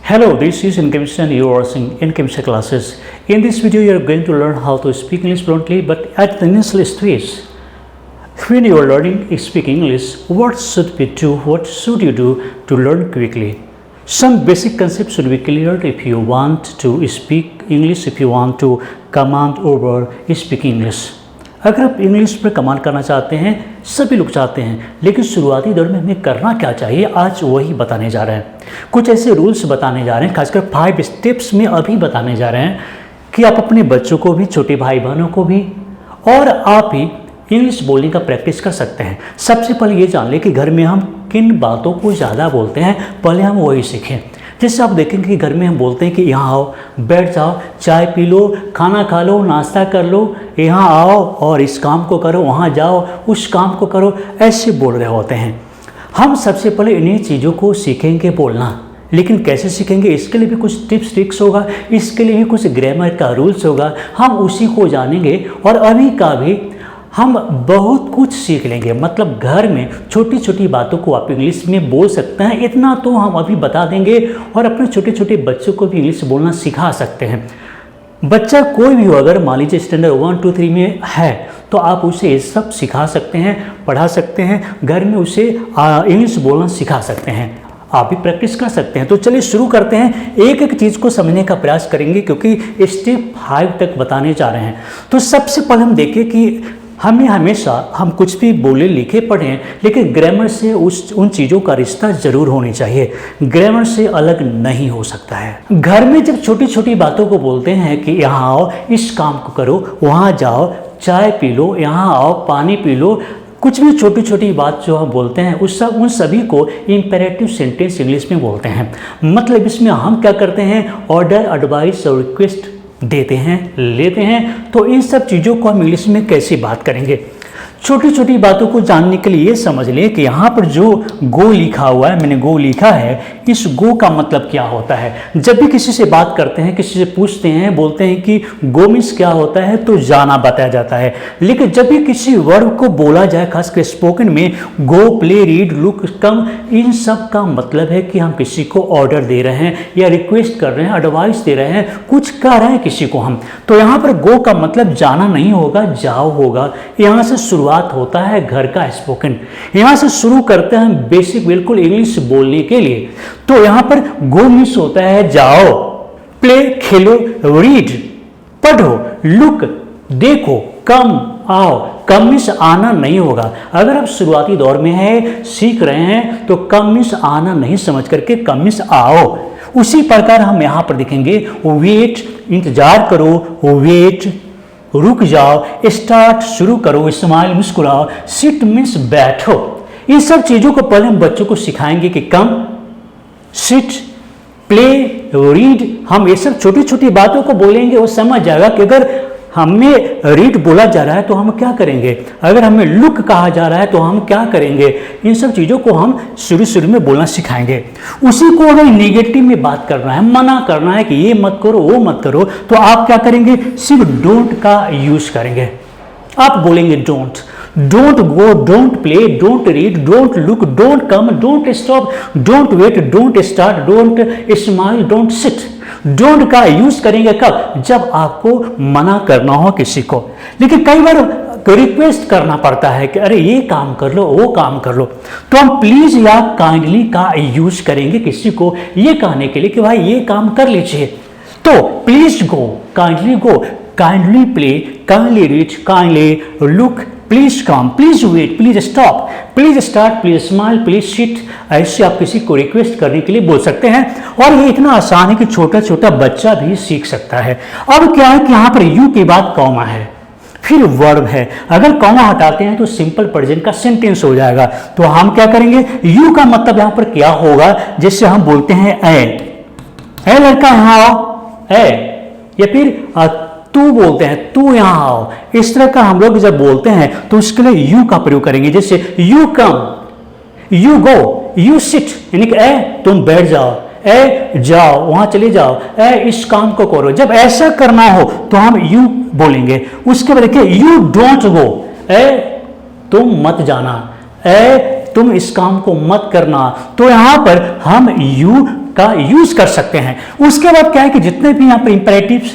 Hello, this is Incoming and you are watching Incoming classes. In this video, you are going to learn how to speak English fluently, but at the initial stage. When you are learning to speak English, what should we do? What should you do to learn quickly? Some basic concepts should be cleared if you want to speak English, if you want to command over speaking English. अगर आप English पर command करना चाहते हैं, सभी लोग चाहते हैं, लेकिन शुरुआती दौर में हमें करना क्या चाहिए, आज वही बताने जा रहे हैं। कुछ ऐसे रूल्स बताने जा रहे हैं, खासकर 5 स्टेप्स में अभी बताने जा रहे हैं कि आप अपने बच्चों को भी, छोटे भाई बहनों को भी और आप ही इंग्लिश बोलने का प्रैक्टिस कर सकते हैं। सबसे पहले ये जान लें कि घर में हम किन बातों को ज़्यादा बोलते हैं, पहले हम वही सीखें। जैसे आप देखेंगे कि घर में हम बोलते हैं कि यहाँ आओ, बैठ जाओ, चाय पी लो, खाना खा लो, नाश्ता कर लो, यहाँ आओ और इस काम को करो, वहाँ जाओ, उस काम को करो, ऐसे बोल रहे होते हैं। हम सबसे पहले इन्हीं चीज़ों को सीखेंगे बोलना, लेकिन कैसे सीखेंगे, इसके लिए भी कुछ टिप्स ट्रिक्स होगा, इसके लिए भी कुछ ग्रामर का रूल्स होगा, हम उसी को जानेंगे और अभी का भी हम बहुत कुछ सीख लेंगे। मतलब घर में छोटी छोटी बातों को आप इंग्लिश में बोल सकते हैं, इतना तो हम अभी बता देंगे और अपने छोटे छोटे बच्चों को भी इंग्लिश बोलना सिखा सकते हैं। बच्चा कोई भी हो, अगर मान लीजिए स्टैंडर्ड 1, 2, 3 में है तो आप उसे ये सब सिखा सकते हैं, पढ़ा सकते हैं, घर में उसे इंग्लिश बोलना सिखा सकते हैं, आप भी प्रैक्टिस कर सकते हैं। तो चलिए शुरू करते हैं, एक एक चीज़ को समझने का प्रयास करेंगे क्योंकि स्टेप 5 तक बताने जा रहे हैं। तो सबसे पहले हम देखें कि हमें हमेशा हम कुछ भी बोले लिखे पढ़ें, लेकिन ग्रामर से उन चीज़ों का रिश्ता जरूर होनी चाहिए, ग्रामर से अलग नहीं हो सकता है। घर में जब छोटी छोटी बातों को बोलते हैं कि यहाँ आओ, इस काम को करो, वहाँ जाओ, चाय पी लो, यहाँ आओ, पानी पी लो, कुछ भी छोटी छोटी बात जो हम बोलते हैं उन सभी को इंपेरेटिव सेंटेंस इंग्लिश में बोलते हैं। मतलब इसमें हम क्या करते हैं, ऑर्डर, एडवाइस और रिक्वेस्ट देते हैं, लेते हैं। तो इन सब चीज़ों को हम इंग्लिश में कैसे बात करेंगे, छोटी छोटी बातों को जानने के लिए ये समझ लें कि यहाँ पर जो गो लिखा हुआ है, मैंने गो लिखा है, इस गो का मतलब क्या होता है। जब भी किसी से बात करते हैं, किसी से पूछते हैं, बोलते हैं कि गो मीन्स क्या होता है, तो जाना बताया जाता है। लेकिन जब भी किसी वर्ब को बोला जाए, खासकर स्पोकन में, गो, प्ले, रीड, लुक, कम, इन सब का मतलब है कि हम किसी को ऑर्डर दे रहे हैं या रिक्वेस्ट कर रहे हैं, एडवाइस दे रहे हैं, कुछ कह रहे हैं किसी को हम। तो यहाँ पर गो का मतलब जाना नहीं होगा, जाओ होगा। यहाँ से शुरुआत होता है घर का स्पोकन, यहां से शुरू करते हैं बेसिक बिल्कुल इंग्लिश बोलने के लिए। तो यहां पर गो मीन्स होता है जाओ, प्ले खेलो, रीड पढ़ो, लुक देखो, कम आओ। कम मीन्स आना नहीं होगा। अगर आप शुरुआती दौर में है, सीख रहे हैं, तो कम मीन्स आना नहीं समझ करके कम मीन्स आओ। उसी प्रकार हम यहां पर देखेंगे वेट, इंतजार करो, वेट रुक जाओ, स्टार्ट शुरू करो, स्माइल मुस्कुराओ, सिट मीन्स बैठो। इन सब चीज़ों को पहले हम बच्चों को सिखाएंगे कि कम, सिट, प्ले, रीड। हम ये सब छोटी छोटी बातों को बोलेंगे, वो समझ जाएगा कि अगर हमें रीड बोला जा रहा है तो हम क्या करेंगे, अगर हमें लुक कहा जा रहा है तो हम क्या करेंगे। इन सब चीज़ों को हम शुरू में बोलना सिखाएंगे। उसी को अगर नेगेटिव में बात करना है, मना करना है कि ये मत करो, वो मत करो, तो आप क्या करेंगे, सिर्फ डोंट का यूज करेंगे। आप बोलेंगे don't, don't go, don't play, don't read, don't look, don't come, don't stop, don't wait, don't start, don't smile, don't sit. Don't का यूज करेंगे कब, जब आपको मना करना हो किसी को। लेकिन कई बार रिक्वेस्ट करना पड़ता है कि अरे ये काम कर लो, वो काम कर लो, तो हम प्लीज या काइंडली का यूज करेंगे किसी को ये कहने के लिए कि भाई ये काम कर लीजिए। तो please go, kindly go, kindly play, kindly read, kindly look, please come, please wait, please stop, please start, please smile, please sit. ऐसे आप किसी को रिक्वेस्ट करने के लिए बोल सकते हैं और ये इतना आसान है कि छोटा छोटा बच्चा भी सीख सकता है। अब क्या है कि यहाँ पर यू के बाद कॉमा है, फिर वर्ब है। अगर कॉमा हटाते हैं तो सिंपल प्रेजेंट का सेंटेंस हो जाएगा। तो हम क्या करेंगे, यू का मतलब यहाँ पर क्या होगा, जैसे हम बोलते हैं ए लड़का यहाँ आओ, ए, या फिर तू बोलते हैं तू यहाँ आओ। इस तरह का हम लोग जब बोलते हैं तो उसके लिए यू का प्रयोग करेंगे। जैसे you come, you go, you sit, यानी कि ए तुम बैठ जाओ, ए जाओ वहां चले जाओ, ए इस काम को करो। जब ऐसा करना हो तो हम यू बोलेंगे। उसके बाद देखिए यू डोंट गो, ए तुम मत जाना, ए तुम इस काम को मत करना, तो यहाँ पर हम यू का यूज कर सकते हैं। उसके बाद क्या है कि जितने भी यहाँ पर इंपेरेटिव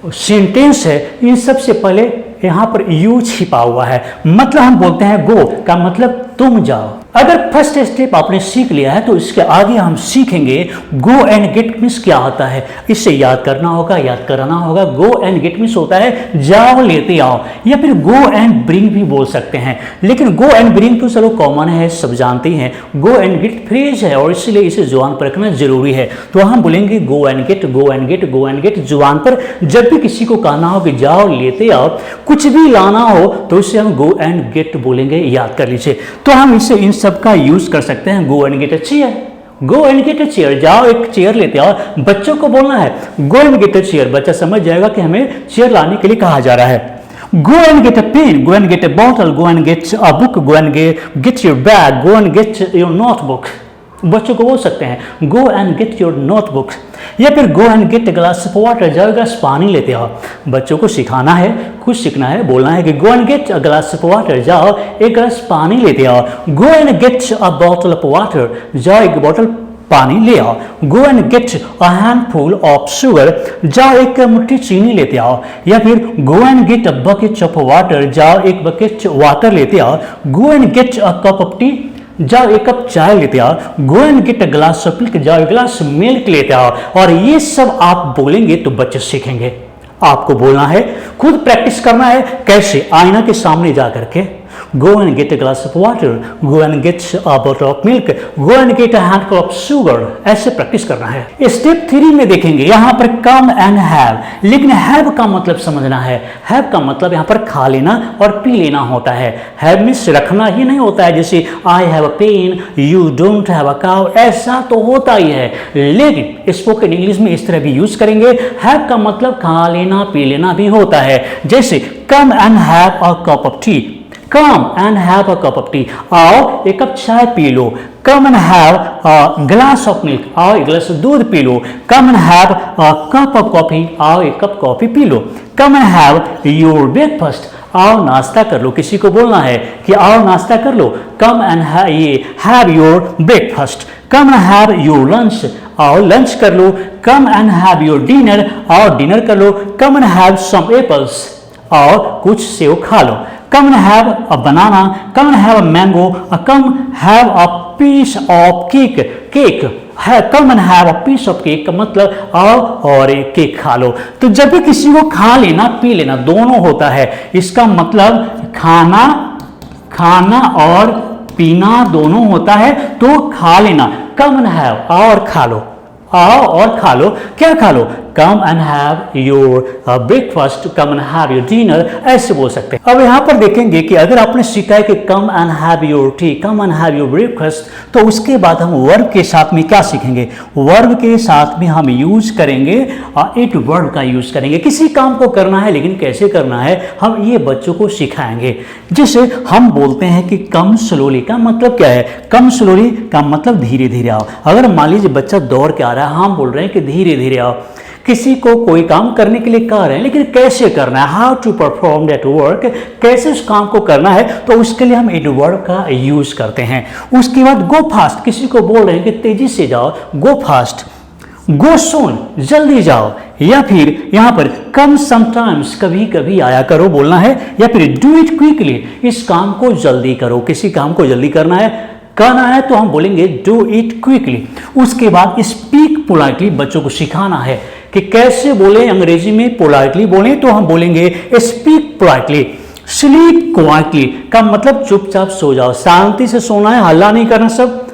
सेंटेंस है इन सबसे पहले यहाँ पर यू छिपा हुआ है। मतलब हम बोलते हैं गो का मतलब तुम जाओ। अगर फर्स्ट स्टेप आपने सीख लिया है तो इसके आगे हम सीखेंगे गो एंड गेट मीन्स क्या होता है। इससे याद करना होगा, याद कराना होगा। गो एंड गेट मीन्स होता है जाओ लेते आओ, या फिर गो एंड ब्रिंग भी बोल सकते हैं। लेकिन गो एंड ब्रिंग तो चलो कॉमन है, सब जानते हैं। गो एंड गेट फ्रेज है और इसलिए इसे जुबान पर रखना जरूरी है। तो हम बोलेंगे go and get, go and get, go and get. जुबान पर जब भी किसी को कहना हो कि जाओ लेते आओ, कुछ भी लाना हो तो इसे हम गो एंड गेट बोलेंगे, याद कर लीजिए। तो हम इसे इन सब का यूज कर सकते हैं। Go and get a chair, go and get a chair, जाओ एक चेयर लेते आओ। बच्चों को बोलना है go and get a chair, बच्चा समझ जाएगा कि हमें चेयर लाने के लिए कहा जा रहा है। Go and get a pen, go and get a bottle, go and get a book, go and get your bag, go and get your notebook. बच्चों को बोल सकते हैं go and get your notebook, या फिर go and get glass of water, जाओ glass पानी लेते आओ। बच्चों को सिखाना है, कुछ सीखना है, बोलना है कि गो and get a glass of water, जाओ एक ग्लास पानी लेते आओ। गो and get a bottle of water, जाओ एक बॉटल पानी ले आओ। गो and get a handful of sugar, जाओ एक मुट्ठी चीनी लेते आओ। या फिर go and get a bucket of water, जाओ एक बकेट वाटर लेते आओ। गो and get a cup of T, जाओ एक कप चाय लेते आओ। गो and get a glass of milk, जाओ एक ग्लास मिल्क लेते आओ। और ये सब आप बोलेंगे तो बच्चे सीखेंगे। आपको बोलना है, खुद प्रैक्टिस करना है। कैसे? आईना के सामने जा करके गो and get a glass of water, go and get a bottle of milk, go and get a handful of sugar, ऐसे प्रैक्टिस करना है। स्टेप 3 में देखेंगे यहाँ पर कम एंड हैव, लेकिन हैव का मतलब समझना है। हैव का मतलब यहाँ पर खा लेना और पी लेना होता है। हैव मीन्स रखना ही नहीं होता है, जैसे I have a pen, you don't have a cow, ऐसा तो होता ही है। लेकिन स्पोकन इंग्लिश में इस तरह भी यूज करेंगे। हैव का मतलब खा लेना पी लेना भी होता है, जैसे कम and have a cup of T, come and have a cup of T, आओ एक कप चाय P low. Come and have a glass of milk, आओ एक गिलास दूध P low. Come and have a cup of coffee, आओ एक cup coffee P low. Come and have your breakfast, आओ नाश्ता कर लो। किसी को बोलना है कि आओ नाश्ता कर लो। Come and have your breakfast. Come and have your lunch, आओ लंच कर लो। Come and have your dinner, आओ डिनर कर लो। Come and have some apples, आओ कुछ सेव खा लो। Come and have a banana, come and have a mango, come have a piece of cake, cake, come and have a piece of cake का मतलब आओ और एक केक खा लो। तो जब भी किसी को खा लेना पी लेना दोनों होता है, इसका मतलब खाना और पीना दोनों होता है। तो खा लेना, come and have, आओ और खा लो, आओ और खा लो। क्या खा लो? Come and have your breakfast, come and have your dinner, ऐसे बोल सकते हैं। अब यहाँ पर देखेंगे कि अगर आपने सीखा है कि कम and have your T, come and have your breakfast, तो उसके बाद हम वर्ब के साथ में क्या सीखेंगे? वर्ब के साथ में हम यूज करेंगे इट वर्ब का यूज करेंगे। किसी काम को करना है, लेकिन कैसे करना है हम ये बच्चों को सिखाएंगे। जैसे हम बोलते हैं कि कम स्लोली का मतलब क्या है? कम स्लोली का मतलब धीरे धीरे आओ। अगर मान लीजिए बच्चा दौड़ के आ रहा है, हम बोल रहे हैं कि धीरे धीरे आओ। किसी को कोई काम करने के लिए कह रहे हैं, लेकिन कैसे करना है, how to perform that work, कैसे उस काम को करना है, तो उसके लिए हम इट वर्ब का यूज करते हैं। उसके बाद गो फास्ट, किसी को बोल रहे हैं कि तेजी से जाओ, गो फास्ट। गो सून, जल्दी जाओ। या फिर यहाँ पर कम समटाइम्स, कभी कभी आया करो बोलना है। या फिर डू इट क्विकली, इस काम को जल्दी करो। किसी काम को जल्दी करना है तो हम बोलेंगे डू इट क्विकली। उसके बाद स्पीक पोलाइटली, बच्चों को सिखाना है कि कैसे बोले, अंग्रेजी में पोलाइटली बोले तो हम बोलेंगे स्पीक पोलाइटली। स्लीप क्वाइटली का मतलब चुपचाप सो जाओ, शांति से सोना है, हल्ला नहीं करना सब।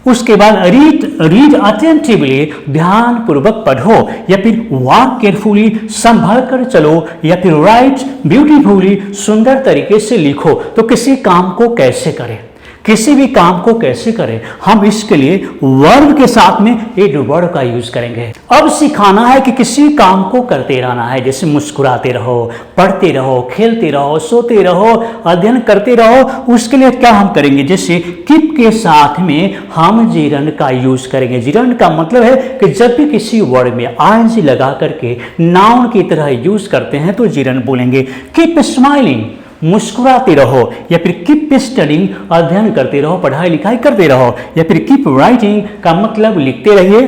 उसके बाद रीड अटेंटिवली, ध्यान पूर्वक पढ़ो। या फिर वॉक केयरफुली, संभल कर चलो। या फिर राइट ब्यूटीफुली, सुंदर तरीके से लिखो। तो किसी काम को कैसे करें, किसी भी काम को कैसे करें, हम इसके लिए वर्ब के साथ में इट वर्ब का यूज करेंगे। अब सिखाना है कि किसी काम को करते रहना है, जैसे मुस्कुराते रहो, पढ़ते रहो, खेलते रहो, सोते रहो, अध्ययन करते रहो। उसके लिए क्या हम करेंगे? जैसे कीप के साथ में हम जिरन का यूज करेंगे। जिरन का मतलब है कि जब भी किसी वर्ड में आईएनजी लगा करके नाउन की तरह यूज करते हैं तो जिरन बोलेंगे। कीप स्माइलिंग, मुस्कुराते रहो, या फिर कीप स्टडिंग, अध्ययन करते रहो, पढ़ाई लिखाई करते रहो, या फिर कीप राइटिंग का मतलब लिखते रहिए,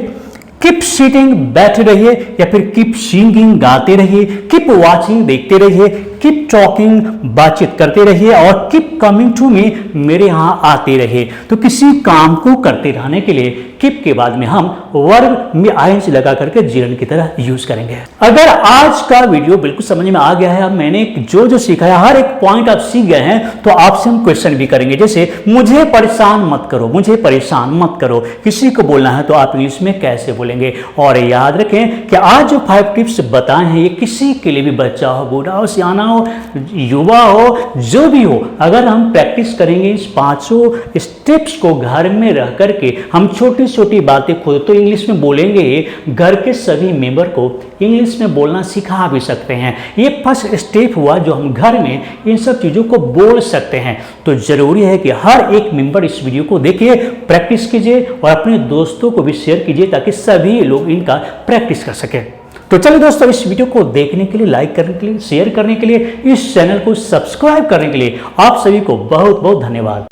कीप सीटिंग बैठे रहिए, या फिर कीप सिंगिंग गाते रहिए, कीप वॉचिंग देखते रहिए, कीप टॉकिंग बातचीत करते रहिए, और कीप कमिंग टू मी मेरे यहाँ आते रहिए। तो किसी काम को करते रहने के लिए कीप के बाद में हम वर्ब में आईएनजी लगा करके जीरन की तरह यूज करेंगे। अगर आज का वीडियो बिल्कुल समझ में आ गया है, अब मैंने जो जो सीखा है हर एक पॉइंट आप सीख गए हैं, तो आपसे हम क्वेश्चन भी करेंगे, जैसे मुझे परेशान मत करो, मुझे परेशान मत करो किसी को बोलना है तो आप इंग्लिश में कैसे बोलेंगे। और याद रखें कि आज जो 5 टिप्स बताए हैं ये किसी के लिए भी, बच्चा हो, बूढ़ा हो, सियाना हो, युवा हो, जो भी हो, अगर हम प्रैक्टिस करेंगे इस 5 स्टेप्स को घर में रह करके, हम छोटी छोटी बातें खुद तो इंग्लिश में बोलेंगे, घर के सभी मेंबर को इंग्लिश में बोलना सिखा भी सकते हैं। ये फर्स्ट स्टेप हुआ जो हम घर में इन सब चीज़ों को बोल सकते हैं। तो जरूरी है कि हर एक मेंबर इस वीडियो को देखिए, प्रैक्टिस कीजिए और अपने दोस्तों को भी शेयर कीजिए ताकि सभी लोग इनका प्रैक्टिस कर सकें। तो चलिए दोस्तों, इस वीडियो को देखने के लिए, लाइक करने के लिए, शेयर करने के लिए, इस चैनल को सब्सक्राइब करने के लिए आप सभी को बहुत बहुत धन्यवाद।